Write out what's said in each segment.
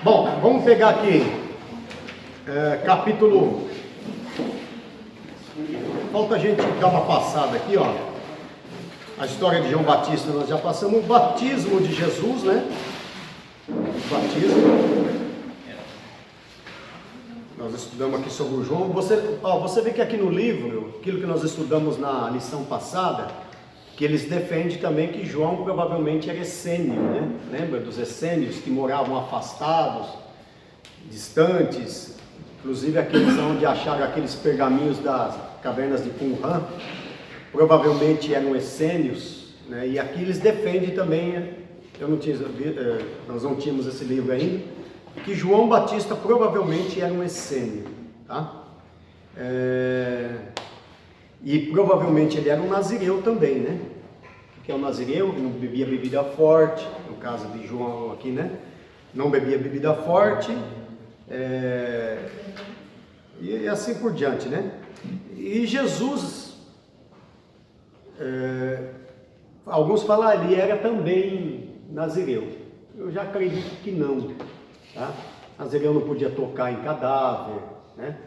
Bom, vamos pegar aqui capítulo. Falta a gente dar uma passada aqui, ó. A história de João Batista nós já passamos. O batismo de Jesus, né? O batismo. Nós estudamos aqui sobre o João. Você vê que aqui no livro, aquilo que nós estudamos na lição passada, que eles defendem também que João provavelmente era essênio, né? Lembra dos essênios que moravam afastados, distantes, inclusive aqueles onde acharam aqueles pergaminhos das cavernas de Qumran, provavelmente eram essênios, né? E aqui eles defendem também, nós não tínhamos esse livro ainda, que João Batista provavelmente era um essênio, tá? E provavelmente ele era um nazireu também, né? Que é um nazireu, não bebia bebida forte, no caso de João aqui, né? Não bebia bebida forte, e assim por diante, né? E Jesus, alguns falam, ele era também nazireu. Eu já acredito que não, tá? Nazireu não podia tocar em cadáver, né?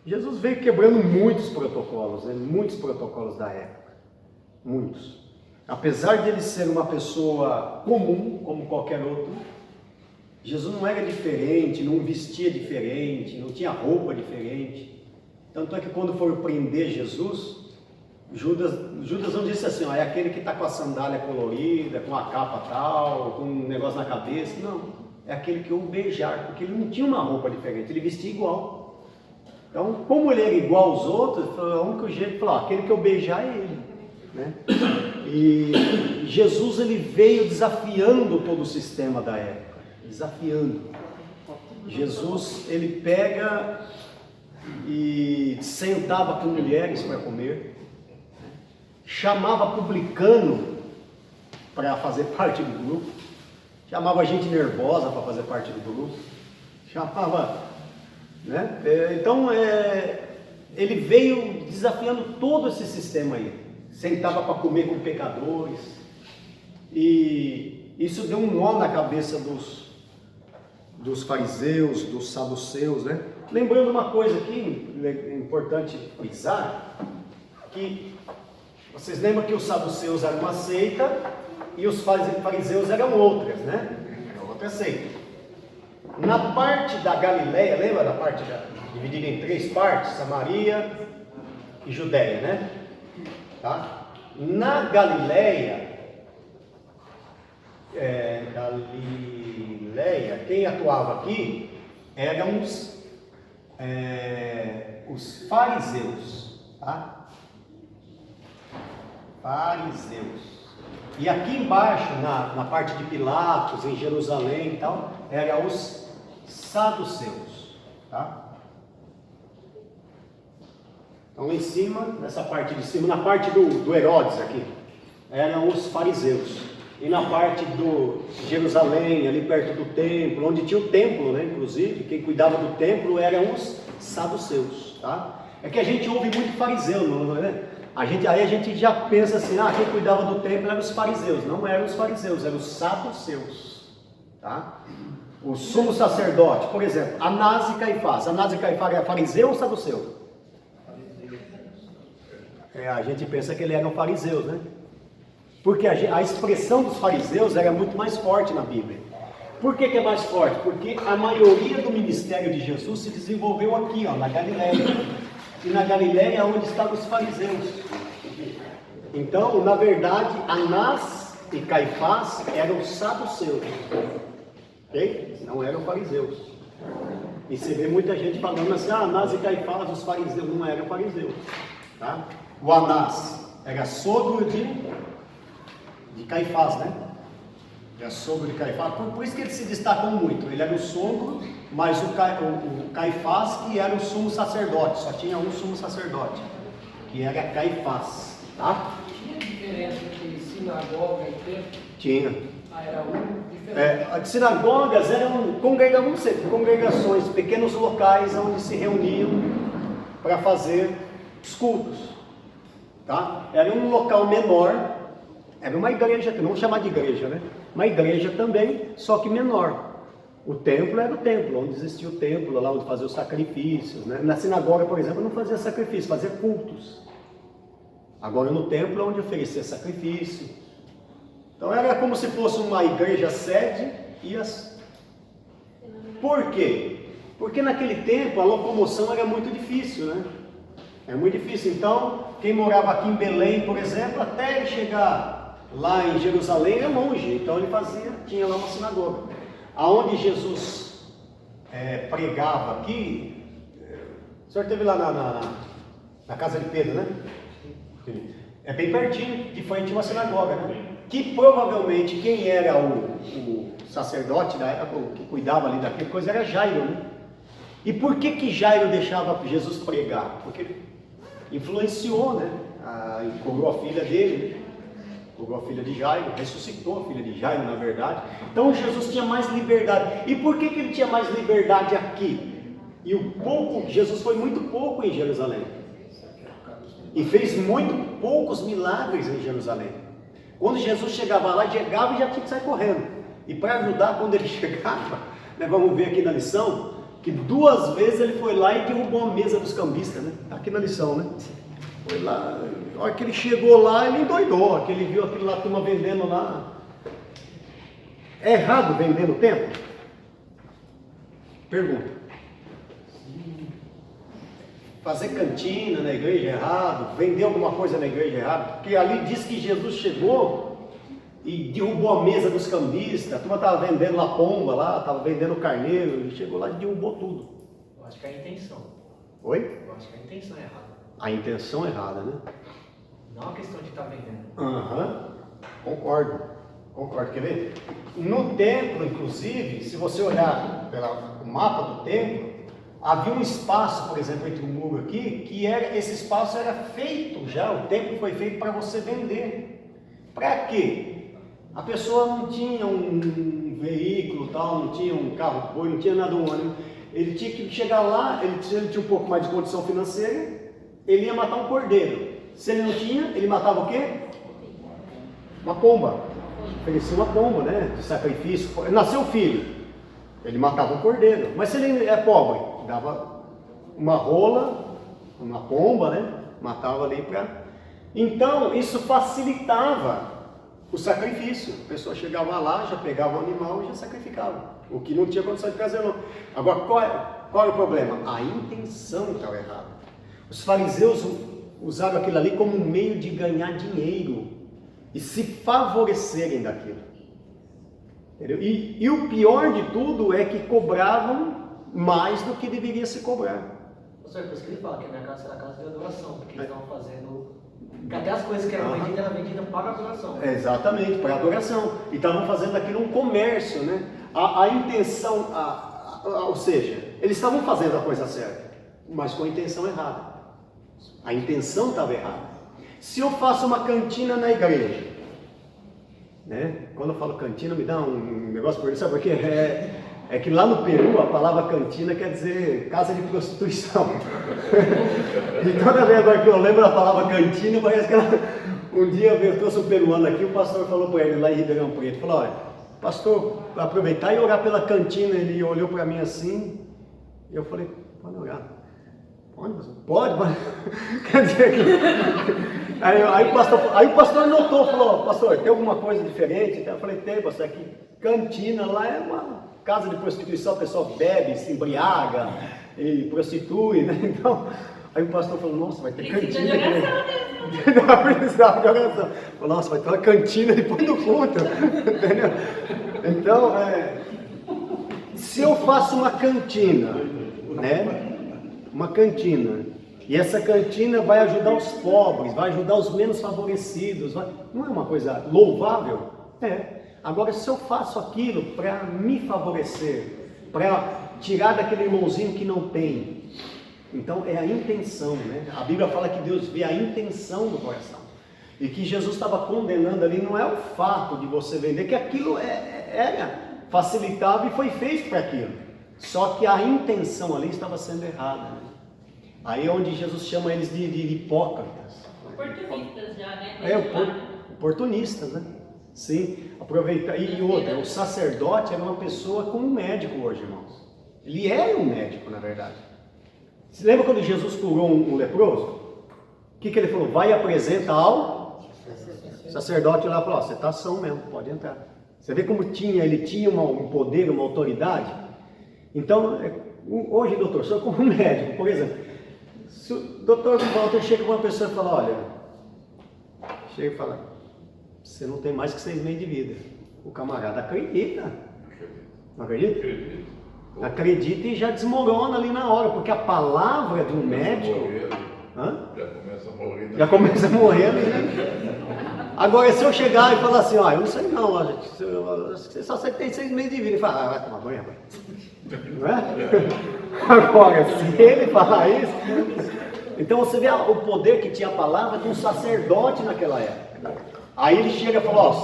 Jesus veio quebrando muitos protocolos, né? Muitos protocolos da época, muitos. Apesar de ele ser uma pessoa comum, como qualquer outro, Jesus não era diferente, não vestia diferente, não tinha roupa diferente. Tanto é que quando foram prender Jesus, Judas não disse assim, ó, é aquele que está com a sandália colorida, com a capa tal, com um negócio na cabeça. Não, é aquele que eu beijar, porque ele não tinha uma roupa diferente, ele vestia igual. Então, como ele era igual aos outros, foi o único jeito de falar, aquele que eu beijar é ele, né? E Jesus, ele veio desafiando todo o sistema da época, desafiando. Jesus, ele pega e sentava com mulheres para comer, chamava publicano para fazer parte do grupo, chamava gente nervosa para fazer parte do grupo, chamava... né? Então, ele veio desafiando todo esse sistema aí, sentava para comer com pecadores, e isso deu um nó na cabeça dos fariseus, dos saduceus, né? Lembrando uma coisa aqui, importante frisar, que vocês lembram que os saduceus eram uma seita, e os fariseus eram outras, né? Era outra seita. Na parte da Galileia, lembra da parte dividida em três partes? Samaria e Judéia, né? Tá? Na Galileia, quem atuava aqui eram os fariseus, tá? Fariseus. E aqui embaixo, na parte de Pilatos, em Jerusalém e tal, eram os saduceus, tá? Então em cima, nessa parte de cima, na parte do Herodes aqui, eram os fariseus. E na parte do Jerusalém, ali perto do templo, onde tinha o templo, né? Inclusive, quem cuidava do templo eram os saduceus, tá? É que a gente ouve muito fariseu, não é? Aí a gente já pensa assim, quem cuidava do templo eram os fariseus. Não eram os fariseus, eram os saduceus, tá? O sumo sacerdote, por exemplo, Anás e Caifás. Anás e Caifás era fariseu ou saduceu? A gente pensa que eles eram fariseus, né? Porque a expressão dos fariseus era muito mais forte na Bíblia. Por que é mais forte? Porque a maioria do ministério de Jesus se desenvolveu aqui, ó, na Galileia. E na Galileia é onde estavam os fariseus. Então, na verdade, Anás e Caifás eram saduceus. Ok? Não eram fariseus. E você vê muita gente falando assim, Anás e Caifás, os fariseus, não eram fariseus, tá? O Anás era sogro de Caifás, né? Era sogro de Caifás, por isso que eles se destacam muito. Ele era o sogro, mas o Caifás que era o sumo sacerdote, só tinha um sumo sacerdote, que era Caifás, tá? Tinha diferença entre sinagoga e templo? Tinha. Era um diferente. As sinagogas eram congregações, pequenos locais onde se reuniam para fazer os cultos, tá? Era um local menor, era uma igreja, não vamos chamar de igreja, né? Uma igreja também, só que menor. O templo era o templo, onde existia o templo, lá onde fazia os sacrifícios, né? Na sinagoga, por exemplo, não fazia sacrifício, fazia cultos. Agora no templo é onde oferecia sacrifício. Então era como se fosse uma igreja sede e as... Por quê? Porque naquele tempo a locomoção era muito difícil, né? É muito difícil. Então, quem morava aqui em Belém, por exemplo, até ele chegar lá em Jerusalém é longe. Então ele tinha lá uma sinagoga. Aonde Jesus pregava aqui, o senhor esteve lá na casa de Pedro, né? É bem pertinho, de frente uma sinagoga, né? Que provavelmente quem era o sacerdote da época, que cuidava ali daquela coisa, era Jairo, né? E por que Jairo deixava Jesus pregar? Porque ele influenciou, né? Curou a filha dele, né? Curou a filha de Jairo, ressuscitou a filha de Jairo, na verdade. Então Jesus tinha mais liberdade. E por que ele tinha mais liberdade aqui? Jesus foi muito pouco em Jerusalém. E fez muito poucos milagres em Jerusalém. Quando Jesus chegava lá, chegava e já tinha que sair correndo. E para ajudar, quando ele chegava, né, vamos ver aqui na lição, que 2 vezes ele foi lá e derrubou a mesa dos cambistas, né? Aqui na lição, né? Foi lá, na hora que ele chegou lá, ele endoidou, que ele viu aquilo lá, a turma vendendo lá. É errado vender no templo? Pergunta. Fazer cantina na igreja é errado, vender alguma coisa na igreja é errado, porque ali diz que Jesus chegou e derrubou a mesa dos cambistas, a turma estava vendendo lá pomba, lá, estava vendendo carneiro, ele chegou lá e derrubou tudo. Eu acho que é a intenção. Oi? Eu acho que a intenção é errada. A intenção é errada, né? Não a questão de estar vendendo. Concordo, quer ver? No templo, inclusive, se você olhar pelo mapa do templo, havia um espaço, por exemplo, entre o muro aqui, esse espaço era feito já, o templo foi feito para você vender. Para quê? A pessoa não tinha um veículo, tal, não tinha um carro, não tinha nada, um ônibus. Ele tinha que chegar lá, se ele tinha um pouco mais de condição financeira, ele ia matar um cordeiro. Se ele não tinha, ele matava o quê? Uma pomba. Oferecia uma pomba, né? De sacrifício. Nasceu o filho, ele matava um cordeiro. Mas se ele é pobre, dava uma rola, uma pomba, né? Matava ali para... Então, isso facilitava o sacrifício. A pessoa chegava lá, já pegava o animal e já sacrificava. O que não tinha condição de trazer, não. Agora, qual é o problema? A intenção estava errada. Os fariseus usaram aquilo ali como um meio de ganhar dinheiro e se favorecerem daquilo. Entendeu? E o pior de tudo é que cobravam mais do que deveria se cobrar. Por isso que ele fala que a minha casa era a casa de adoração, porque eles estavam fazendo... Até as coisas que eram vendidas, eram vendidas para a adoração. Exatamente, para a adoração. E estavam fazendo aquilo um comércio, né? A intenção, ou seja, eles estavam fazendo a coisa certa, mas com a intenção errada. A intenção estava errada. Se eu faço uma cantina na igreja, né? Quando eu falo cantina, me dá um negócio por isso, sabe por quê? É que lá no Peru a palavra cantina quer dizer casa de prostituição. E toda vez agora que eu lembro da palavra cantina, parece que um dia eu trouxe um peruano aqui, o pastor falou para ele lá em Ribeirão Preto, falou, olha, pastor, aproveitar e orar pela cantina. Ele olhou para mim assim, e eu falei, pode orar. Pode. Quer dizer que... Aí o pastor notou, falou, pastor, tem alguma coisa diferente? Eu falei, tem, pastor, aqui cantina lá é uma casa de prostituição, o pessoal bebe, se embriaga e prostitui, né? Então, aí o pastor falou, nossa, vai ter cantina aqui. Não precisava de oração. Falou, nossa, vai ter uma cantina depois do culto. Entendeu? Então, se eu faço uma cantina, né? Uma cantina, e essa cantina vai ajudar os pobres, vai ajudar os menos favorecidos, não é uma coisa louvável? Agora, se eu faço aquilo para me favorecer, para tirar daquele irmãozinho que não tem, então é a intenção, né? A Bíblia fala que Deus vê a intenção do coração, e que Jesus estava condenando ali não é o fato de você vender, que aquilo era facilitável e foi feito para aquilo. Só que a intenção ali estava sendo errada. Né? Aí é onde Jesus chama eles de hipócritas. Oportunistas já, né? Oportunistas, né? Sim, aproveitar. E outra, o sacerdote era uma pessoa como um médico hoje, irmãos. Ele era um médico, na verdade. Você lembra quando Jesus curou um leproso? O que ele falou? Vai e apresenta ao sacerdote lá e falou, você está são mesmo, pode entrar. Você vê como ele tinha um poder, uma autoridade. Então, hoje, doutor, sou como médico, por exemplo. Se o doutor Walter chega com uma pessoa e fala, olha, chega e fala, você não tem mais que 6 meses de vida. O camarada acredita. Não acredita? Acredita e já desmorona ali na hora, porque a palavra de um médico... Já começa a morrer ali, né? Agora, se eu chegar e falar assim, eu não sei não, você só tem 6 meses de vida, e falar, vai tomar banho, rapaz. Não é? Agora, se ele falar isso, então você vê o poder que tinha a palavra de um sacerdote naquela época. Aí ele chega e fala,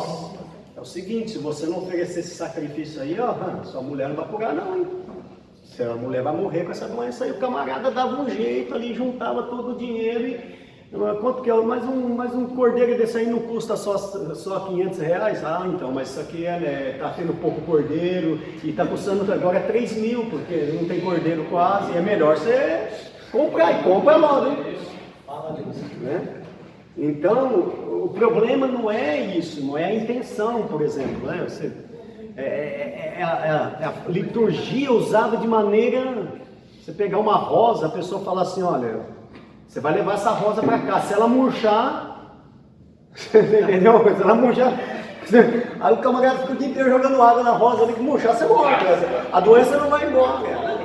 é o seguinte, se você não oferecer esse sacrifício aí, sua mulher não vai curar não, hein? A mulher vai morrer com essa doença aí. O camarada dava um jeito ali, juntava todo o dinheiro e... Quanto que é? Mais um cordeiro desse aí não custa só R$500? Então, mas isso aqui tá tendo pouco cordeiro e tá custando agora 3 mil, porque não tem cordeiro quase, e é melhor você comprar, e compra logo, hein? Né? Então, o problema não é isso, não é a intenção, por exemplo, né? A liturgia usada de maneira, você pegar uma rosa, a pessoa fala assim, olha, você vai levar essa rosa para cá, se ela murchar, entendeu? Se ela murchar, aí o camarada fica o dia inteiro jogando água na rosa, ali que murchar, você morre, a doença não vai embora.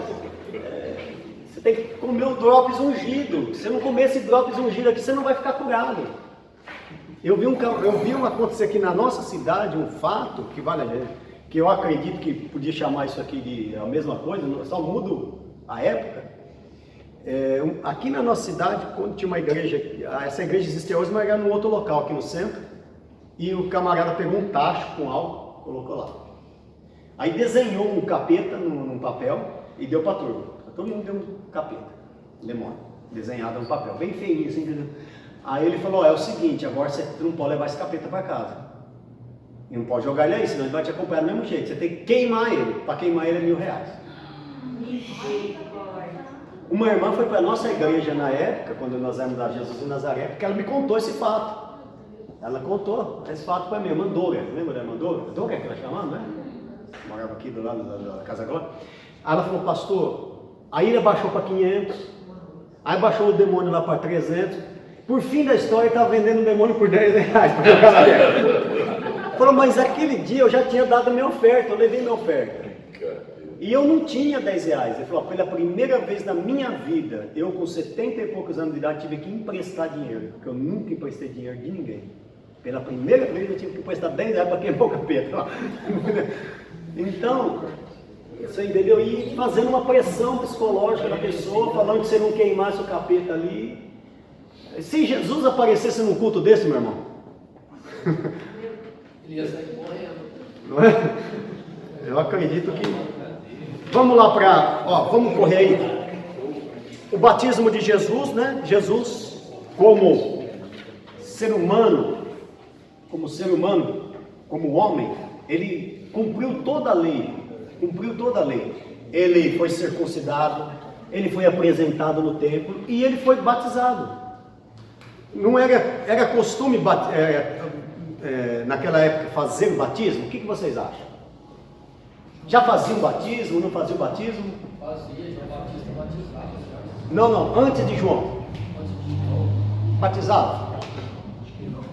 Você tem que comer o drops ungido, se você não comer esse drops ungido aqui, você não vai ficar curado. Eu vi acontecer aqui na nossa cidade, um fato, que eu acredito que podia chamar isso aqui de a mesma coisa, só mudo a época. Aqui na nossa cidade, quando tinha uma igreja, essa igreja existia hoje, mas era num outro local aqui no centro, e o camarada pegou um tacho com álcool, colocou lá. Aí desenhou um capeta num papel e deu para turma. Todo mundo deu um capeta, demônio, desenhado no papel, bem feinho assim, entendeu? Aí ele falou, é o seguinte, agora você não pode levar esse capeta para casa. E não pode jogar ele aí, senão ele vai te acompanhar do mesmo jeito. Você tem que queimar ele, para queimar ele é R$1.000. Uma irmã foi para a nossa igreja na época, quando nós éramos da Jesus em Nazaré, porque ela me contou esse fato. Ela contou esse fato para mim, irmã Dora. Lembra da irmã Dora? Dora que ela chamava, né? Morava aqui do lado da Casa Glória. Aí ela falou, pastor, aí ele baixou para 500, aí baixou o demônio lá para 300. Por fim da história, ele estava vendendo o demônio por R$10 para jogar lá dentro. Falou, mas aquele dia eu já tinha dado minha oferta, eu levei minha oferta. E eu não tinha R$10. Ele falou, pela primeira vez na minha vida, eu com 70 e poucos anos de idade tive que emprestar dinheiro, porque eu nunca emprestei dinheiro de ninguém. Pela primeira vez eu tive que emprestar R$10 para queimar o capeta. Então, você entendeu? E fazendo uma pressão psicológica na pessoa, falando que você não queimasse o capeta ali. Se Jesus aparecesse num culto desse, meu irmão, ele ia sair morrendo. Não é? Eu acredito que... Vamos lá vamos correr aí. O batismo de Jesus, né? Jesus, como ser humano, como homem, ele cumpriu toda a lei. Ele foi circuncidado, ele foi apresentado no templo e ele foi batizado. Não era costume naquela época fazer o batismo? O que vocês acham? Já fazia o batismo, não fazia o batismo? Fazia, João Batista batizava. Não, antes de João. Batizava? No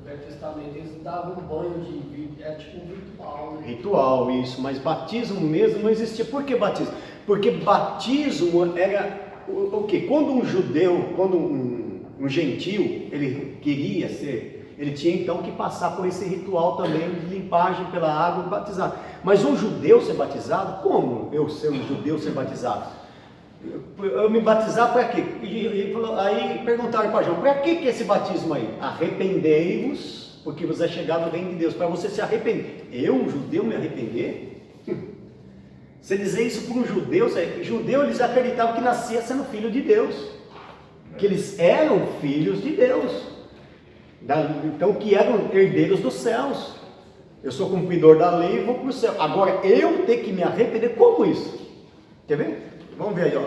Velho Testamento eles davam um banho é tipo um ritual, né? Ritual, isso, mas batismo mesmo não existia. Por que batismo? Porque batismo era o quê? Quando um judeu, quando um gentil, ele queria ser... Ele tinha então que passar por esse ritual também de limpagem pela água e batizar. Mas um judeu ser batizado, como eu ser um judeu ser batizado? Eu me batizar para quê? Aí perguntaram para João, para que esse batismo aí? Arrependei-vos, porque você é chegado no reino de Deus, para você se arrepender. Eu, um judeu, me arrepender? Você dizer isso para um judeu, eles acreditavam que nascia sendo filho de Deus, que eles eram filhos de Deus. Então, que eram herdeiros dos céus. Eu sou cumpridor da lei e vou para o céu. Agora, eu ter que me arrepender, como isso? Quer ver? Vamos ver aí, ó.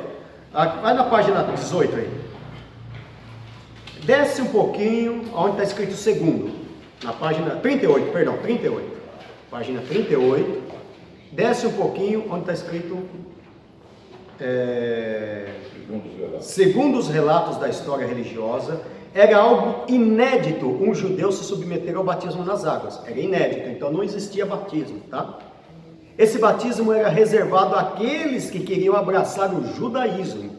Vai na página 18 aí. Desce um pouquinho, onde está escrito segundo. Na página 38, perdão, 38. Página 38. Desce um pouquinho, onde está escrito... segundo os relatos da história religiosa, era algo inédito um judeu se submeter ao batismo nas águas. Era inédito, então não existia batismo, tá? Esse batismo era reservado àqueles que queriam abraçar o judaísmo.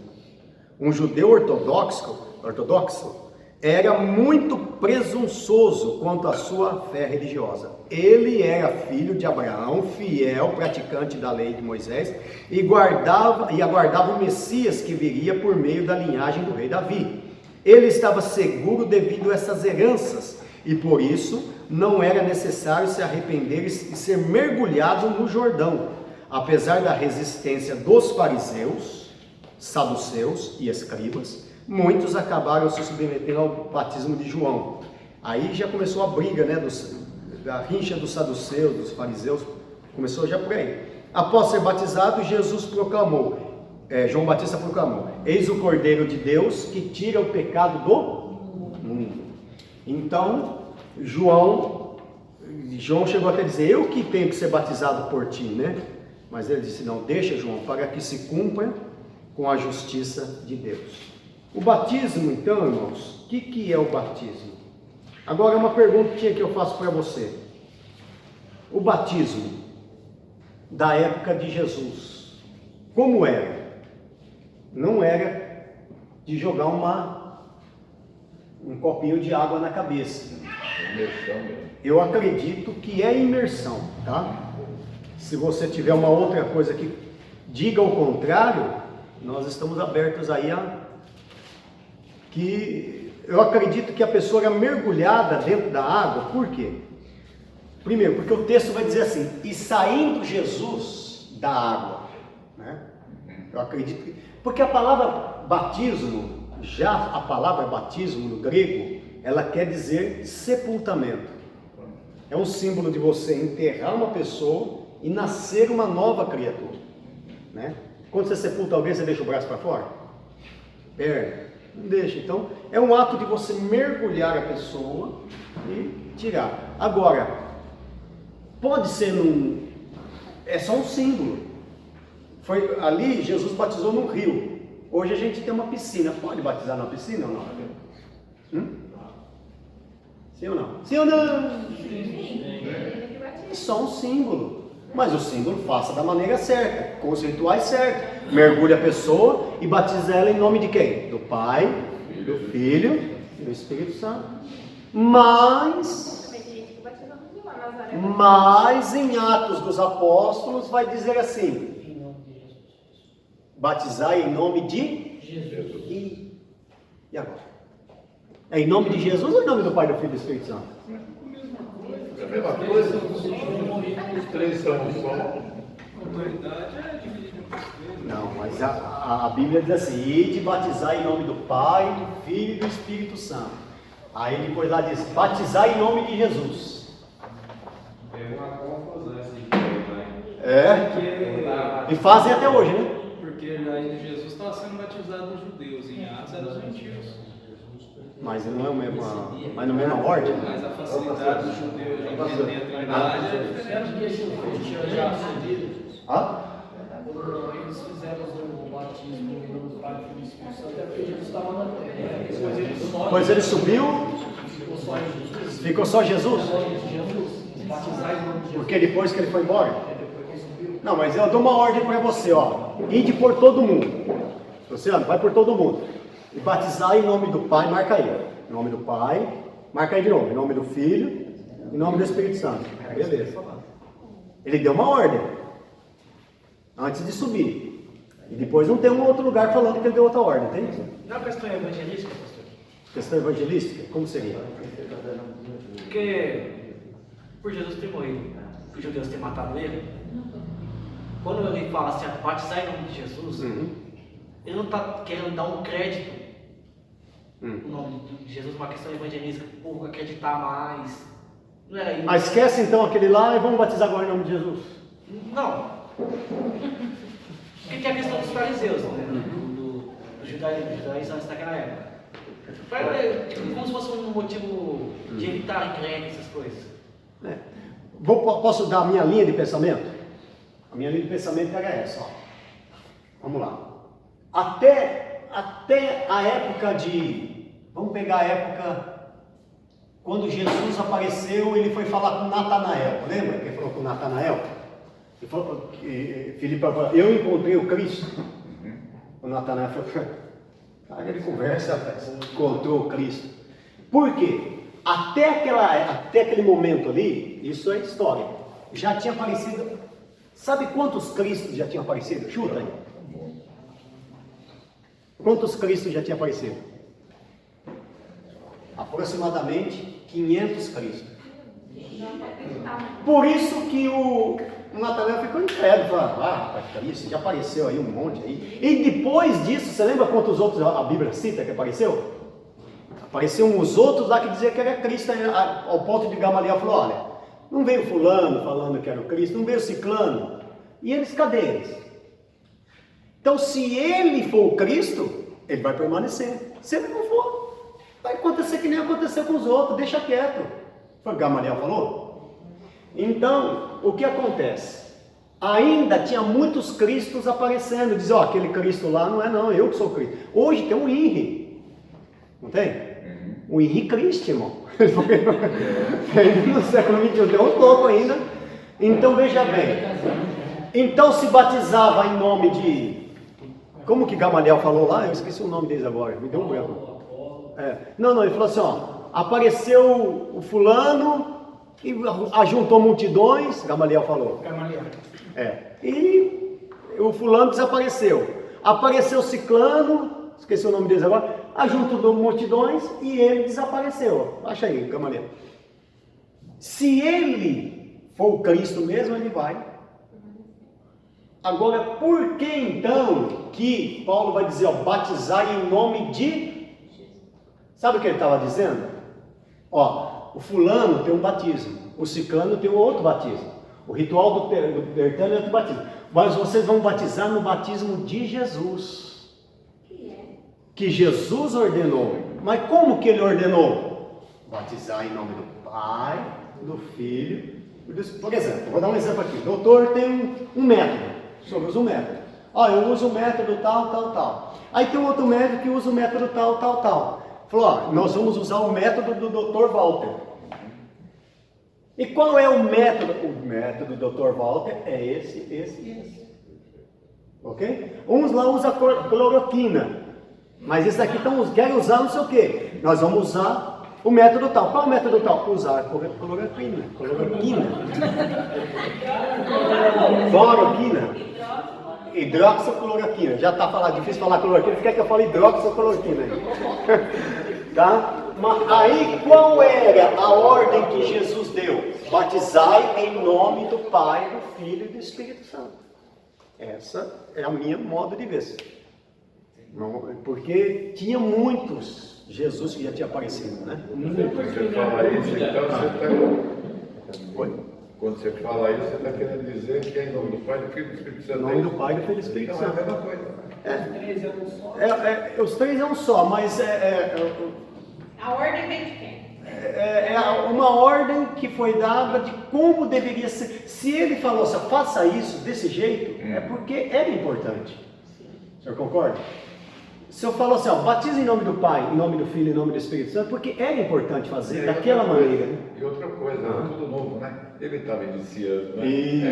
Um judeu ortodoxo era muito presunçoso quanto à sua fé religiosa. Ele era filho de Abraão, fiel, praticante da lei de Moisés, e aguardava o Messias que viria por meio da linhagem do rei Davi. Ele estava seguro devido a essas heranças, e por isso não era necessário se arrepender e ser mergulhado no Jordão. Apesar da resistência dos fariseus, saduceus e escribas, muitos acabaram se submetendo ao batismo de João. Aí já começou a briga, né, da rincha dos saduceus, dos fariseus, começou já por aí. Após ser batizado, João Batista proclamou: eis o Cordeiro de Deus que tira o pecado do mundo. Então, João chegou até a dizer: eu que tenho que ser batizado por ti, né? Mas ele disse: não, deixa, João, para que se cumpra com a justiça de Deus. O batismo, então, irmãos, o que é o batismo? Agora, uma perguntinha que eu faço para você. O batismo da época de Jesus, como era? Não era de jogar um copinho de água na cabeça. Eu acredito que é imersão, tá? Se você tiver uma outra coisa que diga o contrário, nós estamos abertos aí eu acredito que a pessoa era mergulhada dentro da água. Por quê? Primeiro, porque o texto vai dizer assim: e saindo Jesus da água, né? Eu acredito que... Porque a palavra batismo, a palavra batismo no grego, ela quer dizer sepultamento. É um símbolo de você enterrar uma pessoa e nascer uma nova criatura, né? Quando você sepulta alguém, você deixa o braço para fora? Perna. Não deixa. Então, é um ato de você mergulhar a pessoa e tirar. Agora, pode ser é só um símbolo. Ali, Jesus batizou no rio. Hoje a gente tem uma piscina. Pode batizar na piscina ou não? Sim ou não? Sim ou não? É só um símbolo. Mas o símbolo faça da maneira certa, com os rituais certos. Mergulha a pessoa e batiza ela em nome de quem? Do Pai, do Filho e do Espírito Santo. Mas em Atos dos Apóstolos vai dizer assim: batizar em nome de Jesus. E agora? É em nome de Jesus ou em nome do Pai, do Filho e do Espírito Santo? É a mesma coisa. Os três são só. Autoridade é dividida. Não, mas a Bíblia diz assim: ide batizar em nome do Pai, do Filho e do Espírito Santo. Aí depois lá diz: batizar em nome de Jesus. É uma confusão assim. E fazem até hoje, né? Porque ainda Jesus estava sendo batizado os judeus, em Atos eram os gentios. Mas não é mas não é na ordem. Mas a facilidade dos judeus de entender a Trindade é diferente. Eles fizeram o batismo no Pai do Espírito Santo, até porque Jesus estava na terra. Pois ele subiu, ficou só Jesus. Porque depois que ele foi embora? Não, mas eu dou uma ordem para você, ó. Ide por todo mundo. Luciano, vai por todo mundo. E batizar em nome do Pai, marca aí. Em nome do Pai, marca aí de novo. Em nome do Filho, em nome do Espírito Santo. Beleza. Ele deu uma ordem antes de subir. E depois não tem um outro lugar falando que ele deu outra ordem, tem? Não é uma questão evangelística, pastor? Questão evangelística? Como seria? Porque, por Jesus ter morrido, por judeus ter matado ele, quando ele fala assim, batizar em nome de Jesus, ele não está querendo dar um crédito o nome de Jesus, uma questão evangelística, o povo acreditar mais. Não era isso. Mas esquece então aquele lá e vamos batizar agora em nome de Jesus. Não. Porque tinha a questão dos fariseus, né? Do judaísmo antes daquela época. Como se fosse um motivo de evitar crentes, essas coisas. Posso dar a minha linha de pensamento? A minha linha de pensamento era essa, ó. Vamos lá. Até a época vamos pegar a época quando Jesus apareceu, ele foi falar com Natanael. Lembra que ele falou com Natanael? Ele falou que Filipe falou, eu encontrei o Cristo. O Natanael falou, cara, ele conversa, encontrou o Cristo. Por quê? Até aquele momento ali, isso é história, já tinha aparecido. Sabe quantos Cristos já tinham aparecido? Chuta aí. Quantos Cristos já tinham aparecido? Aproximadamente 500 Cristos. Por isso que o Natanael ficou incrédulo, falou, rapaz, Cristo, já apareceu aí um monte aí. E depois disso, você lembra quantos outros a Bíblia cita que apareceu? Apareciam uns outros lá que diziam que era Cristo, ao ponto de Gamaliel falou, olha, não veio fulano falando que era o Cristo, não veio ciclano. E eles, cadê eles? Então, se ele for o Cristo, ele vai permanecer. Se ele não for, vai acontecer que nem aconteceu com os outros, deixa quieto. Foi o que Gamaliel falou? Então, o que acontece? Ainda tinha muitos Cristos aparecendo, dizia, aquele Cristo lá não é não, eu que sou Cristo. Hoje tem um INRI, não tem? O Henri Cristo, irmão. No século XXI, tem um louco ainda. Então veja bem. Então se batizava em nome de. Como que Gamaliel falou lá? Eu esqueci o nome deles agora. Me deu um branco. Não, ele falou assim: ó, apareceu o fulano e ajuntou multidões. Gamaliel falou. E o fulano desapareceu. Apareceu o ciclano. Esqueci o nome deles agora. Ajuntou multidões e ele desapareceu. Acha aí, Gamaliel. Se ele for o Cristo mesmo, ele vai. Agora, por que então que Paulo vai dizer, ó, batizar em nome de... Sabe o que ele estava dizendo? Ó, o fulano tem um batismo, o ciclano tem um outro batismo. O ritual do tertano é outro batismo. Mas vocês vão batizar no batismo de Jesus. Que Jesus ordenou. Mas como que ele ordenou? Batizar em nome do Pai, do Filho e do Espírito. Por exemplo, vou dar um exemplo aqui. O doutor tem um método. O senhor usa um método. Eu uso o método tal. Aí tem um outro médico que usa o método tal. Falou, nós vamos usar o método do Dr. Walter. E qual é o método? O método do Dr. Walter é esse. Ok? Uns lá usam cloroquina. Mas esse daqui querem usar não sei o que. Nós vamos usar o método tal. Qual é o método tal? Usar cloroquina. Hidroxicloroquina. Já está difícil falar cloroquina. Você quer que eu fale hidroxicloroquina aí? Tá? Mas aí qual era a ordem que Jesus deu? Batizai em nome do Pai, do Filho e do Espírito Santo. Essa é a minha modo de ver. Porque tinha muitos Jesus que já tinha aparecido, né? Você fala isso, então você está... Oi? Quando você fala isso, você está querendo dizer que é em nome do Pai, do Filho e do Espírito Santo. Em nome do Pai, do Filho e do Espírito Santo. Não, é a mesma coisa. Os três é um só, mas A ordem vem de quem? É uma ordem que foi dada de como deveria ser. Se ele falou assim, faça isso desse jeito, é porque era importante. O senhor concorda? Se eu falo assim, batiza em nome do Pai, em nome do Filho, em nome do Espírito Santo, porque era importante fazer daquela maneira. Né? E outra coisa, era tudo novo, né? Ele estava iniciando, né? Isso.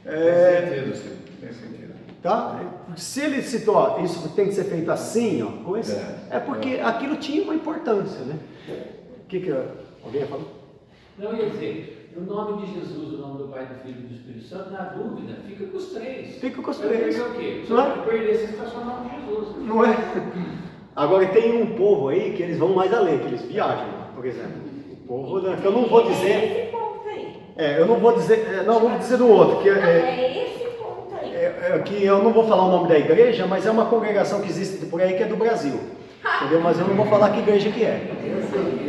Realmente. Tem sentido. Tá? Se ele citou, isso tem que ser feito assim, porque aquilo tinha uma importância, né? O que alguém falou? Não, ia dizer, no nome de Jesus, o nome do Pai, do Filho e do Espírito Santo, na dúvida, fica com os três. Fica com os três. Vai o quê? Se Não é? você perder, você está só no nome de Jesus. Não é? Agora tem um povo aí que eles vão mais além, que eles viajam, por exemplo. O povo, que eu não vou dizer. É esse ponto aí. Eu não vou dizer. Não, vou dizer do outro. É esse ponto aí. Que eu não vou falar o nome da igreja, mas é uma congregação que existe por aí que é do Brasil. Entendeu? Mas eu não vou falar que igreja que é.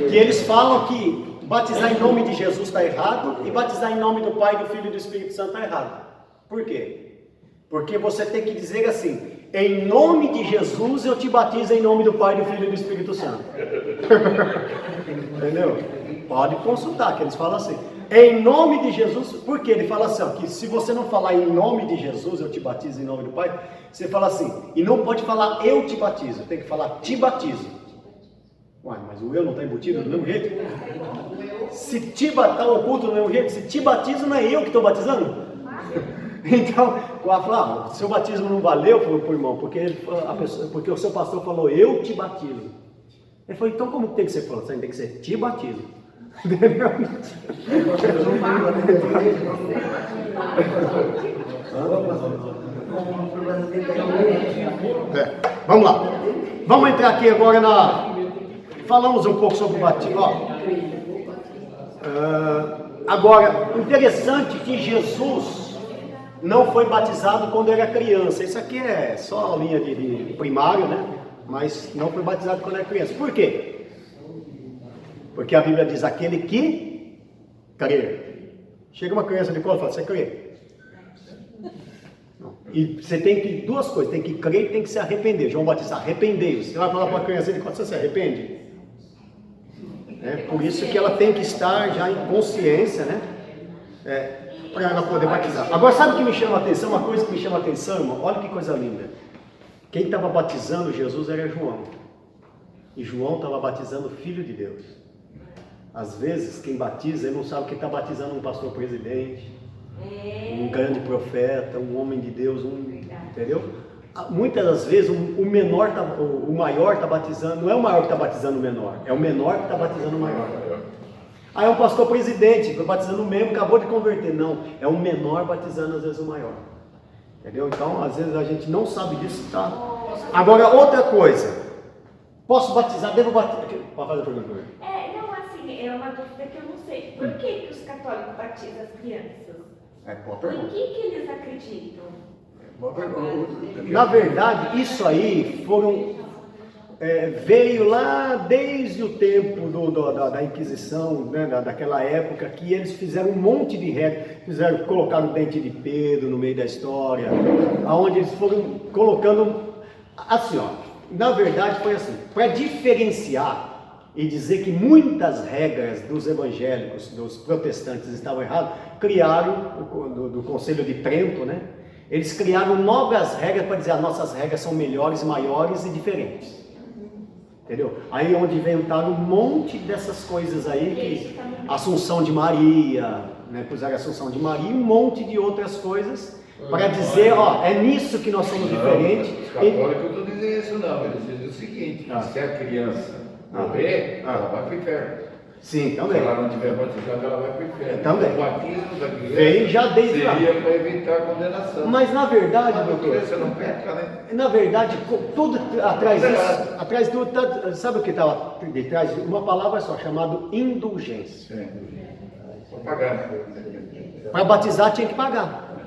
Que eles falam que batizar em nome de Jesus está errado e batizar em nome do Pai, do Filho e do Espírito Santo está errado. Por quê? Porque você tem que dizer assim: em nome de Jesus eu te batizo em nome do Pai, do Filho e do Espírito Santo. Entendeu? Pode consultar, que eles falam assim. Em nome de Jesus, porque ele fala assim, ó, que se você não falar em nome de Jesus, eu te batizo em nome do Pai, você fala assim, e não pode falar eu te batizo, tem que falar te batizo. Uai, mas o eu não está embutido do mesmo jeito? Se te está oculto do mesmo jeito, se te batizo não é eu que estou batizando? Então, ela fala, seu batismo não valeu pro irmão, porque o seu pastor falou, eu te batizo. Ele falou, então como tem que ser falado? Tem que ser te batizo. Vamos lá. Vamos entrar aqui agora falamos um pouco sobre o batismo. Agora, interessante que Jesus não foi batizado quando era criança. Isso aqui é só a linha de primário, né? Mas não foi batizado quando era criança. Por quê? Porque a Bíblia diz, aquele que crer. Chega uma criança de colo e fala, você crê? Não. E você tem que, duas coisas, tem que crer e tem que se arrepender. João Batista, arrependei-vos. Você vai falar para a criança de colo, você se arrepende? Por isso que ela tem que estar já em consciência, né? Para ela poder batizar. Agora, sabe o que me chama a atenção? Uma coisa que me chama a atenção, irmão, olha que coisa linda. Quem estava batizando Jesus era João. E João estava batizando o Filho de Deus. Às vezes, quem batiza, ele não sabe que está batizando um pastor presidente, um grande profeta, um homem de Deus, entendeu? Muitas das vezes, o maior está batizando, não é o maior que está batizando o menor, é o menor que está batizando o maior. Aí é um pastor presidente, foi batizando o mesmo, acabou de converter. Não, é o menor batizando às vezes o maior. Entendeu? Então, às vezes a gente não sabe disso, tá? Agora, outra coisa. Posso batizar? Devo batizar? Pode fazer a pergunta para mim. Não, assim, é uma dúvida que eu não sei. Por que os católicos batizam as crianças? Boa Por pergunta. que eles acreditam? Boa pergunta. Na verdade, isso aí veio lá desde o tempo da Inquisição, né, daquela época, que eles fizeram um monte de regras, colocaram o dente de Pedro no meio da história, aonde eles foram colocando, assim, ó, na verdade foi assim, para diferenciar e dizer que muitas regras dos evangélicos, dos protestantes estavam erradas, criaram, do Conselho de Trento, né, eles criaram novas regras para dizer, as nossas regras são melhores, maiores e diferentes. Entendeu? Aí onde inventaram um monte dessas coisas aí, que Assunção de Maria, né, puseram a Assunção de Maria e um monte de outras coisas, para dizer, ó, é nisso que nós somos diferentes. Os católicos não dizem isso não, eles dizem o seguinte, se a criança morrer, ela vai para o inferno. Sim, Se também. ela não tiver batizada, ela vai para o inferno. Também. O batismo da criança Vem já desde lá. seria para evitar a condenação. Mas na verdade, A doutor, criança não peca, né? na verdade, tudo atrás disso, atrás do, sabe o que está de trás? Uma palavra só, chamada indulgência. Vou pagar. Para batizar tinha que pagar.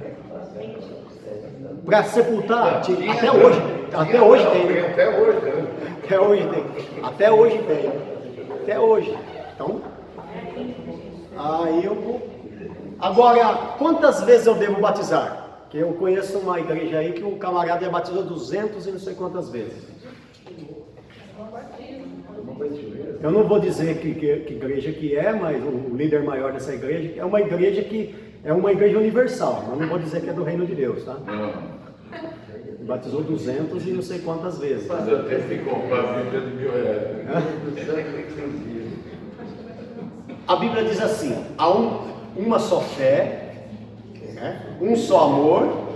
Para sepultar, até hoje tem. Até hoje, né? Até hoje tem. Até hoje. Então, aí eu vou. Agora, quantas vezes eu devo batizar? Que eu conheço uma igreja aí que um camarada já batizou 200 e não sei quantas vezes. Eu não vou dizer que igreja que é, mas o líder maior dessa igreja é uma igreja que é uma igreja universal. Eu não vou dizer que é do reino de Deus, tá? Ele batizou 200 e não sei quantas vezes. Mas até se comprar a Bíblia de R$1.000. A Bíblia diz assim: há uma só fé, né? Um só amor,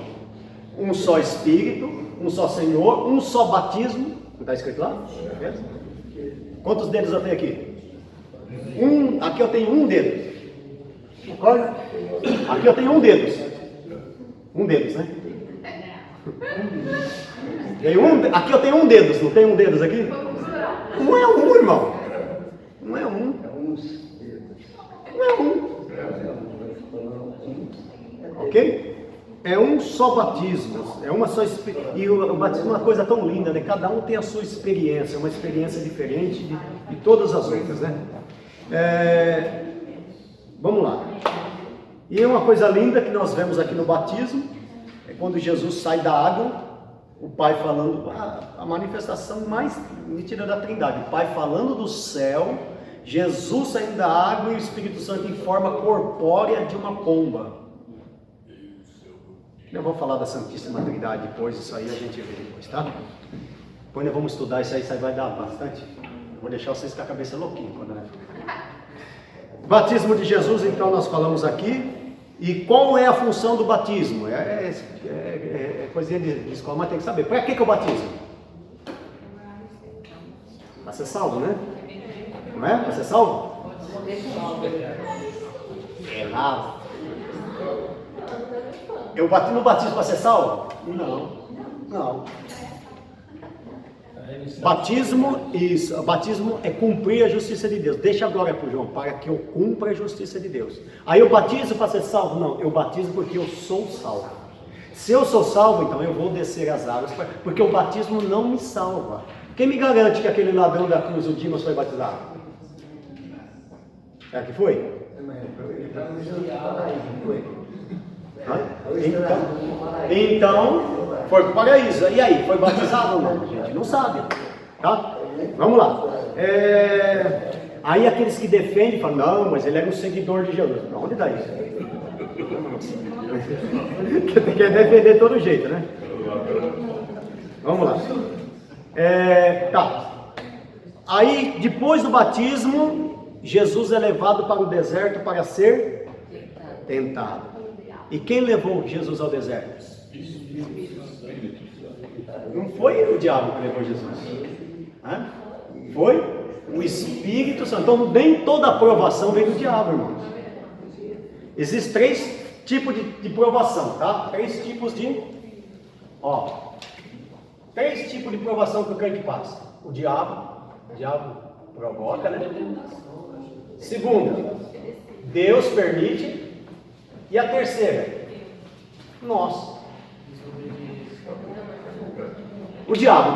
um só Espírito, um só Senhor, um só batismo. Não está escrito lá? Quantos dedos eu tenho aqui? Aqui eu tenho um dedo. Concorda? Aqui eu tenho um dedo. Um dedo, né? Aqui eu tenho um dedo. Não tem um dedo aqui? Não é um, irmão. Não é um. Não é um. Ok? é um só batismo, é uma só e o batismo é uma coisa tão linda, né? Cada um tem a sua experiência, uma experiência diferente de todas as outras, né? Vamos lá. E uma coisa linda que nós vemos aqui no batismo é quando Jesus sai da água, o Pai falando, a manifestação mais nítida da Trindade, o Pai falando do céu, Jesus saindo da água e o Espírito Santo em forma corpórea de uma pomba. Eu vou falar da Santíssima Trindade depois, isso aí a gente vê depois, tá? Depois nós vamos estudar isso aí vai dar bastante. Eu vou deixar vocês com a cabeça louquinha quando Batismo de Jesus, então, nós falamos aqui. E qual é a função do batismo? É coisinha de escola, mas tem que saber. Para que eu batizo? Para ser salvo, né? Não é? Para ser salvo? Errado. Eu não batizo para ser salvo? Não. Batismo é cumprir a justiça de Deus. Deixa a glória para o João, para que eu cumpra a justiça de Deus. Aí eu batizo para ser salvo? Não, eu batizo porque eu sou salvo. Se eu sou salvo, então eu vou descer as águas, porque o batismo não me salva. Quem me garante que aquele ladrão da cruz, o Dimas, foi batizado? É que foi? Então, foi para o paraíso. E aí, foi batizado ou não? A gente não sabe, tá? Vamos lá. Aí aqueles que defendem falam, não, mas ele era um seguidor de Jesus. Não, onde dá isso? Que tem que defender de todo jeito, né? Vamos lá. Tá. Aí, depois do batismo, Jesus é levado para o deserto para ser tentado. E quem levou Jesus ao deserto? Não foi o diabo que levou Jesus. Foi o Espírito Santo. Então nem toda aprovação vem do diabo, irmãos. Existem 3 tipos de provação, tá? 3 tipos de... 3 tipos de provação que o crente passa. O diabo provoca, né? Segunda, Deus permite. E a terceira, nós. O diabo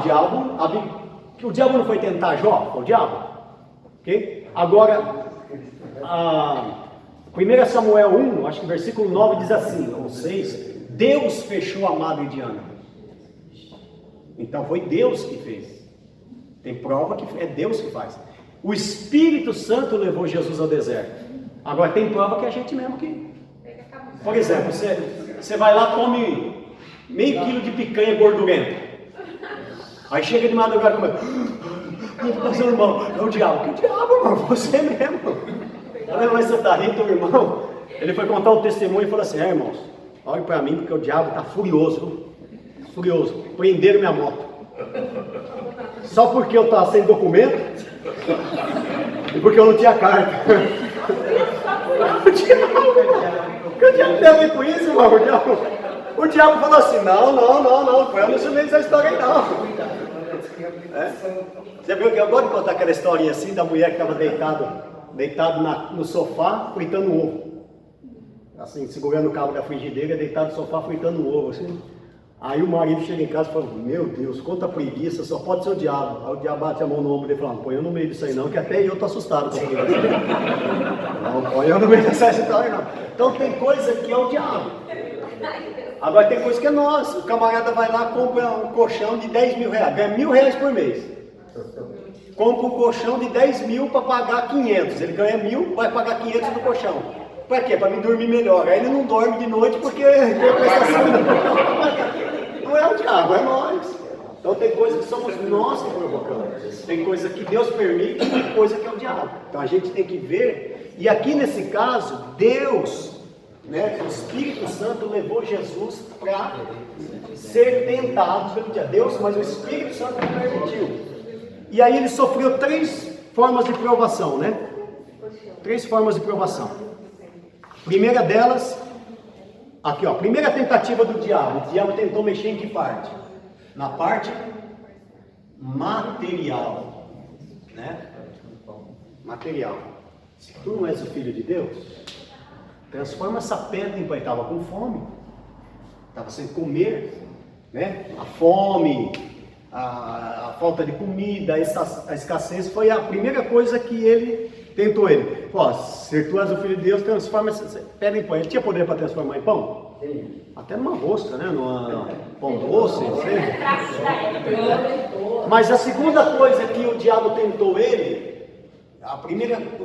não foi tentar Jó? Foi o diabo. Okay? Agora, 1 Samuel 1, acho que versículo 9 diz assim, ou 6, Deus fechou a madre de Ana. Então foi Deus que fez. Tem prova que é Deus que faz. O Espírito Santo levou Jesus ao deserto. Agora tem prova que é a gente mesmo que... Por exemplo, você vai lá, come meio quilo de picanha gordurenta. Aí chega de madrugada e começa, irmão, é o diabo. Que diabo, irmão? Você mesmo. Mas você tá rindo, irmão? Ele foi contar um testemunho e falou assim, irmãos, olhe para mim porque o diabo está furioso. Furioso. Prenderam minha moto. Só porque eu estava sem documento e porque eu não tinha carta. O diabo tem a ver com isso, irmão? O diabo falou assim, não, foi eu não ensinei essa história aí, não. Você viu que eu gosto de contar aquela historinha assim, da mulher que estava deitado no sofá, fritando um ovo. Assim, segurando o cabo da frigideira, deitado no sofá, fritando um ovo, assim. Aí o marido chega em casa e fala, meu Deus, quanta preguiça, só pode ser o diabo. Aí o diabo bate a mão no ombro dele e fala, põe eu no meio disso aí não, que até eu tô assustado com aquilo. Não, põe eu no meio dessa história não. Então tem coisa que é o diabo. Agora tem coisa que é nossa. O camarada vai lá, compra um colchão de 10 mil reais, ganha R$1.000 por mês. Compra um colchão de 10 mil para pagar 500. Ele ganha 1.000, vai pagar 500 do colchão. Para quê? Para me dormir melhor. Aí ele não dorme de noite porque tem a prestação. Não é o diabo, é nós. Então tem coisa que somos nós que provocamos. Tem coisa que Deus permite e tem coisa que é o diabo. Então a gente tem que ver. E aqui nesse caso, Deus, o Espírito Santo levou Jesus para ser tentado pelo diabo. Deus, mas o Espírito Santo não permitiu. E aí ele sofreu 3 formas de provação, 3 formas de provação. Primeira delas, aqui primeira tentativa do diabo. O diabo tentou mexer em que parte? Na parte material, Material. Se tu não és o filho de Deus, transforma essa pedra em pão. Estava com fome. estava sem comer, né? A fome, a falta de comida, a escassez foi a primeira coisa que ele tentou ele. Ó, se tu és o Filho de Deus, transforma, pega em pão. Ele tinha poder para transformar em pão? Até numa rosca, né? Numa pão doce, Mas a segunda coisa que o diabo tentou ele,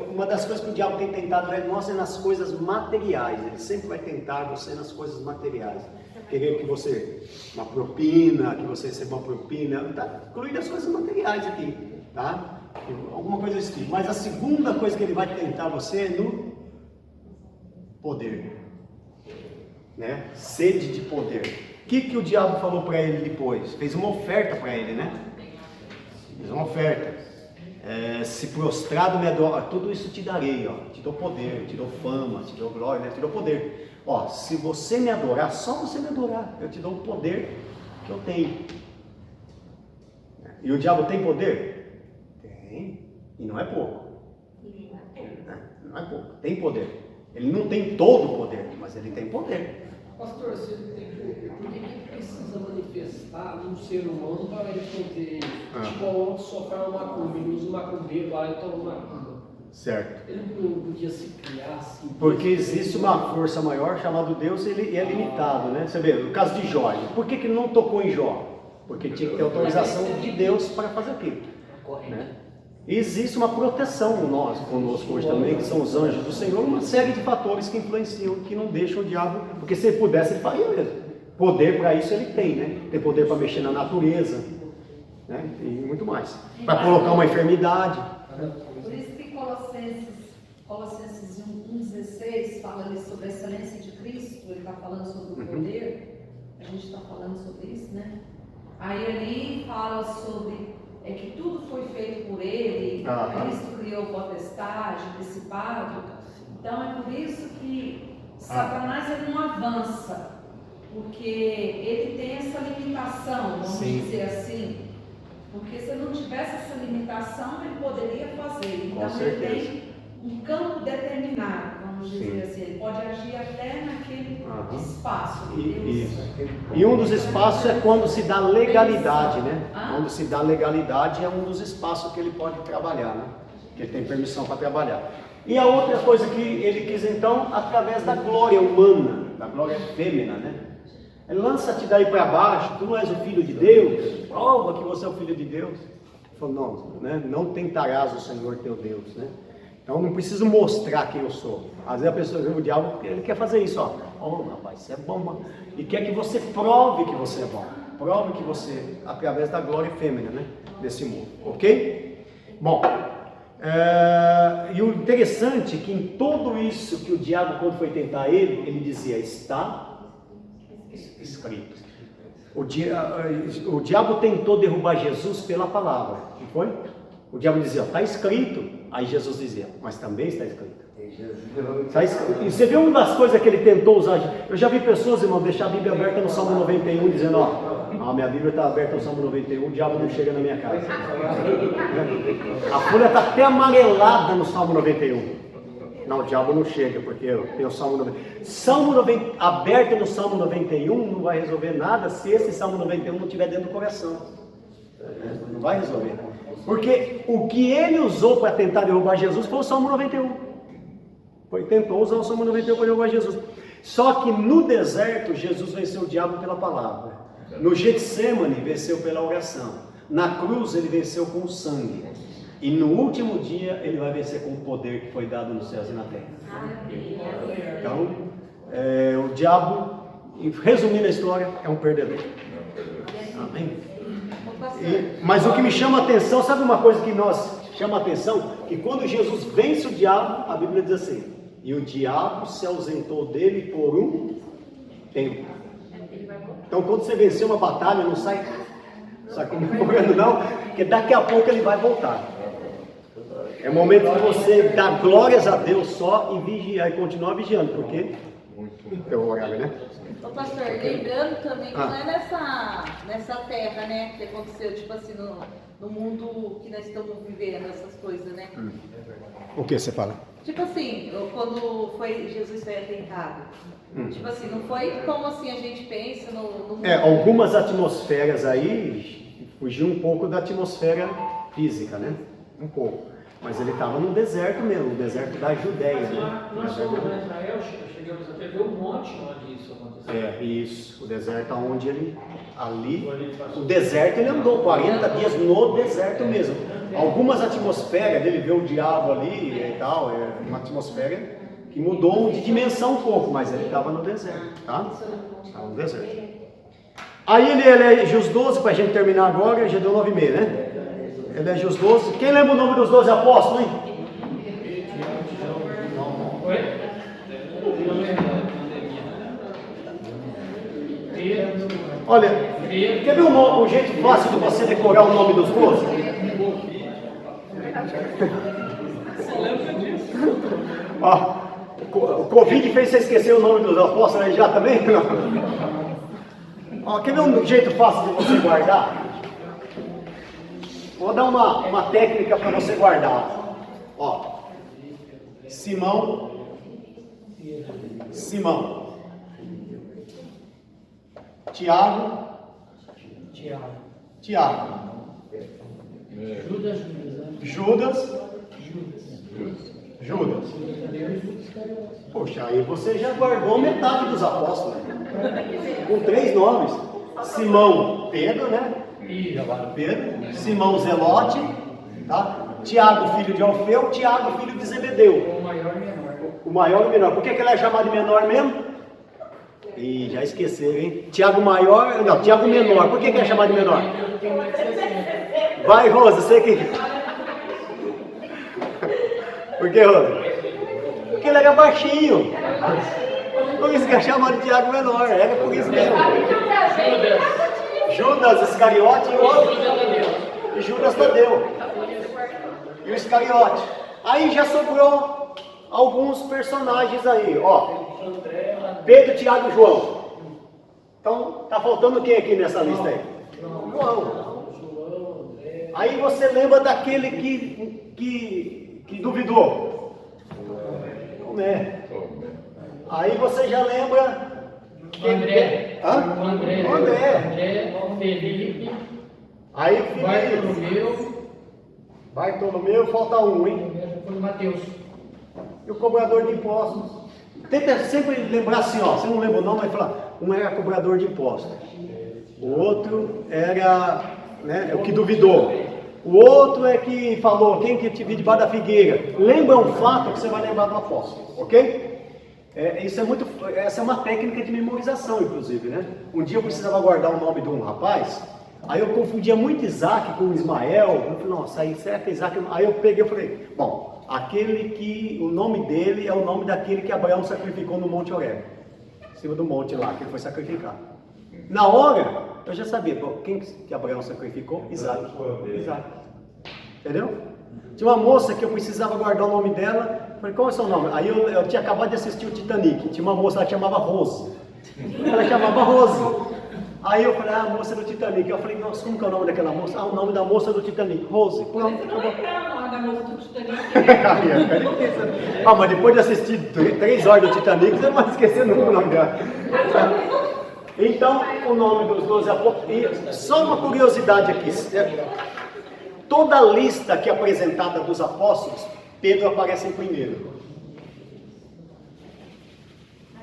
uma das coisas que o diabo tem tentado nós é nas coisas materiais. Ele sempre vai tentar você nas coisas materiais. Querer que você, uma propina, que você receba uma propina, tá incluindo as coisas materiais aqui, tá? Alguma coisa desse tipo. Mas a segunda coisa que ele vai tentar você é no poder, né? Sede de poder. O que o diabo falou para ele depois? Fez uma oferta para ele, né? Fez uma oferta. Se prostrado me adora, tudo isso te darei, ó. Te dou poder, te dou fama, te dou glória, né? Te dou poder. Ó, se você me adorar, só você me adorar, eu te dou o poder que eu tenho. E o diabo tem poder? Tem. E não é pouco. Não é pouco. Tem poder. Ele não tem todo o poder, mas ele tem poder. Pastor, você tem por que precisa manifestar num ser humano para ele poder, tipo, o outro sofrer uma macumba, ele usa macumbeiro, lá ele toma macumba. Certo. Ele não podia se criar assim. Porque existe uma força maior chamada Deus, ele é limitado, né? Você vê, no caso de Jó, por que ele não tocou em Jó? Porque tinha que ter autorização de Deus para fazer aquilo, né? E existe uma proteção conosco hoje também, que são os anjos do Senhor, uma série de fatores que influenciam, que não deixam o diabo, porque se ele pudesse, ele faria mesmo. Poder para isso ele tem, né? Tem poder para mexer na natureza, né? E muito mais. Para colocar uma enfermidade. Por isso que Colossenses 1,16 fala ali sobre a excelência de Cristo, ele está falando sobre o poder, a gente está falando sobre isso, né? Aí ali fala sobre que tudo foi feito por ele, Cristo criou potestade, principado. Então é por isso que Satanás ele não avança, porque ele tem essa limitação, vamos dizer assim. Porque se não tivesse essa limitação, ele poderia fazer. Então ele tem um campo determinado, vamos dizer assim. Ele pode agir até naquele espaço. E um dos espaços é quando se dá legalidade, né? Quando se dá legalidade é um dos espaços que ele pode trabalhar, né? Que ele tem permissão para trabalhar. E a outra coisa que ele quis então, através da glória humana, da glória fêmea, né? Lança-te daí para baixo, tu não és o filho de Deus, prova que você é o filho de Deus. Ele falou, não, né? Não tentarás o Senhor teu Deus, né? Então não preciso mostrar quem eu sou. Às vezes a pessoa, o diabo, ele quer fazer isso, ó. Oh, rapaz, você é bom, mano. E quer que você prove que você é bom. Prove que você, através da glória fêmea, né? Desse mundo, ok? Bom, e o interessante é que em tudo isso que o diabo, quando foi tentar ele dizia, está escrito. O diabo tentou derrubar Jesus pela palavra, não foi? O diabo dizia, está escrito. Aí Jesus dizia, mas também está escrito. Está escrito. E você viu uma das coisas que ele tentou usar? Eu já vi pessoas, irmão, deixar a Bíblia aberta no Salmo 91, dizendo, ó, minha Bíblia está aberta no Salmo 91, o diabo não chega na minha casa. A folha está até amarelada no Salmo 91. Não, o diabo não chega, porque eu tenho o Salmo 91. Aberto no Salmo 91 não vai resolver nada se esse Salmo 91 não estiver dentro do coração. Não vai resolver. Porque o que ele usou para tentar derrubar Jesus foi o Salmo 91. Tentou usar o Salmo 91 para derrubar Jesus. Só que no deserto, Jesus venceu o diabo pela palavra. No Getsemane, venceu pela oração. Na cruz, ele venceu com o sangue. E no último dia, ele vai vencer com o poder que foi dado nos céus e na terra. Então, o diabo, resumindo a história, é um perdedor. Amém? Mas o que me chama a atenção, sabe uma coisa que nós chama a atenção? Que quando Jesus vence o diabo, a Bíblia diz assim, e o diabo se ausentou dele por um tempo. Então quando você vencer uma batalha, não sai comemorando não, porque daqui a pouco ele vai voltar. É o momento de você dar glórias a Deus só e vigiar, e continuar vigiando, porque é o horário, né? Ô pastor, lembrando também que não é nessa terra, né, que aconteceu, tipo assim, no mundo que nós estamos vivendo, essas coisas, né? O que você fala? Tipo assim, quando Jesus foi atentado. Tipo assim, não foi como assim a gente pensa no Algumas atmosferas aí fugiam um pouco da atmosfera física, né? Um pouco. Mas ele estava no deserto mesmo, no deserto da Judéia. Mas Né? nós fomos lá em Israel, chegamos até ver um monte onde isso aconteceu. Isso, o deserto onde ele, ali, o deserto ele andou 40 dias no deserto mesmo. Algumas atmosferas dele ver o diabo ali e tal, uma atmosfera que mudou de dimensão um pouco, mas ele estava no deserto, tá? Estava no deserto. Aí ele elege os 12, para a gente terminar agora, já deu 9h30, né? Elege os 12. Quem lembra o nome dos 12 apóstolos, hein? Olha, quer ver um jeito fácil de você decorar o nome dos 12? Ó, o Covid fez você esquecer o nome dos apóstolos aí já também? Ó, quer ver um jeito fácil de você guardar? Vou dar uma técnica para você guardar. Ó, Simão, Tiago, Judas. Poxa, aí você já guardou metade dos apóstolos. Com 3 nomes. Simão, Pedro, né? Pedro, Simão Zelote, tá? Tiago, filho de Alfeu, Tiago, filho de Zebedeu. O maior e o menor. Por que ele é chamado de menor mesmo? Ih, já esqueceram, hein? Tiago maior, não, Tiago menor. Por que ele é chamado de menor? Vai, Rosa, você que... Por que, Rosa? Porque ele era baixinho. Por isso que é chamado de Tiago menor. Era por isso mesmo. Judas Iscariote e o outro. E Judas Tadeu. E o Iscariote. Aí já sobrou alguns personagens aí, ó. Pedro, Tiago e João. Então, tá faltando quem aqui nessa lista aí? João. Aí você lembra daquele que duvidou? Tomé. Aí você já lembra... André. Hã? André, Felipe. Aí Felipe. Bartolomeu, falta um, hein? Mateus. E o cobrador de impostos. Tenta sempre lembrar assim, ó. Você não lembra o nome, vai falar. Um era cobrador de impostos. O outro era, né, o que duvidou. O outro é que falou, quem que te viu debaixo da figueira. Lembra um fato que você vai lembrar do apóstolo, ok? Essa é uma técnica de memorização, inclusive, né? Um dia eu precisava guardar o nome de um rapaz, aí eu confundia muito Isaac com Ismael. Eu falei, nossa, aí será que é Isaac? Aí eu peguei e falei, bom, aquele que, o nome dele é o nome daquele que Abraão sacrificou no Monte Horebe, em cima do monte lá, que ele foi sacrificar. Na hora, eu já sabia, pô, quem que Abraão sacrificou? Isaac. Entendeu? Tinha uma moça que eu precisava guardar o nome dela. Falei, qual é o seu nome? Aí eu tinha acabado de assistir o Titanic. Tinha uma moça, ela chamava Rose. Aí eu falei, a moça do Titanic. Eu falei, nossa, como que é o nome daquela moça? O nome da moça do Titanic, Rose. Pronto, não lembrar o nome da moça do Titanic. Mas depois de assistir 3 horas do Titanic, você não vai esquecer nunca o nome dela. Então, o nome dos 12 apóstolos. E só uma curiosidade aqui. Toda a lista que é apresentada dos apóstolos, Pedro aparece em primeiro.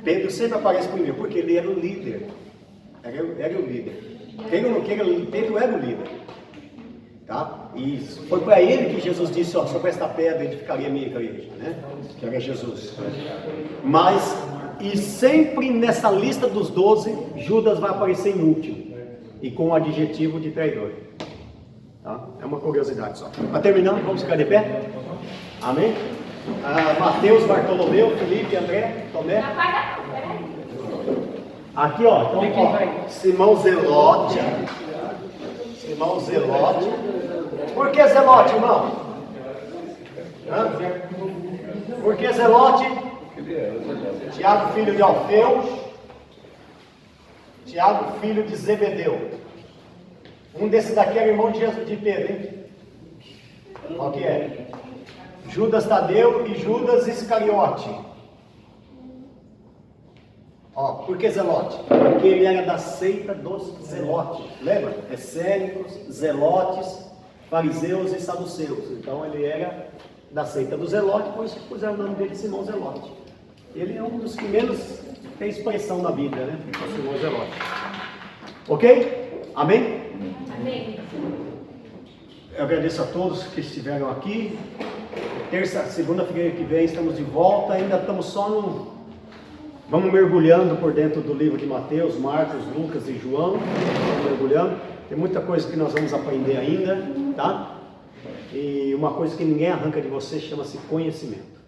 Pedro sempre aparece primeiro, porque ele era o líder. Era o líder. Pedro era o líder. Tá? E foi para ele que Jesus disse, ó, sobre esta pedra edificaria a minha igreja, né? Que era Jesus. Mas, e sempre nessa lista dos 12, Judas vai aparecer em último. E com o adjetivo de traidor. Tá? É uma curiosidade só. Para terminar, vamos ficar de pé? Amém? Mateus, Bartolomeu, Felipe, André, Tomé. Aqui, ó, então, ó, Simão Zelote. Por que Zelote, irmão? Por que Zelote? Tiago, filho de Alfeu. Tiago, filho de Zebedeu. Um desses daqui era irmão de Jesus, de Pedro, hein? Qual que é? Judas Tadeu e Judas Iscariote. Ó, por que Zelote? Porque ele era da seita dos Zelotes. Lembra? Essênicos, Zelotes, fariseus e saduceus. Então ele era da seita dos Zelotes, por isso que puseram o nome dele Simão Zelote. Ele é um dos que menos tem expressão na Bíblia, né? O Simão Zelote. Ok? Amém? Amém. Eu agradeço a todos que estiveram aqui. Segunda-feira que vem estamos de volta. Ainda estamos só no... Vamos mergulhando por dentro do livro de Mateus, Marcos, Lucas e João. Vamos mergulhando. Tem muita coisa que nós vamos aprender ainda, tá? E uma coisa que ninguém arranca de você chama-se conhecimento.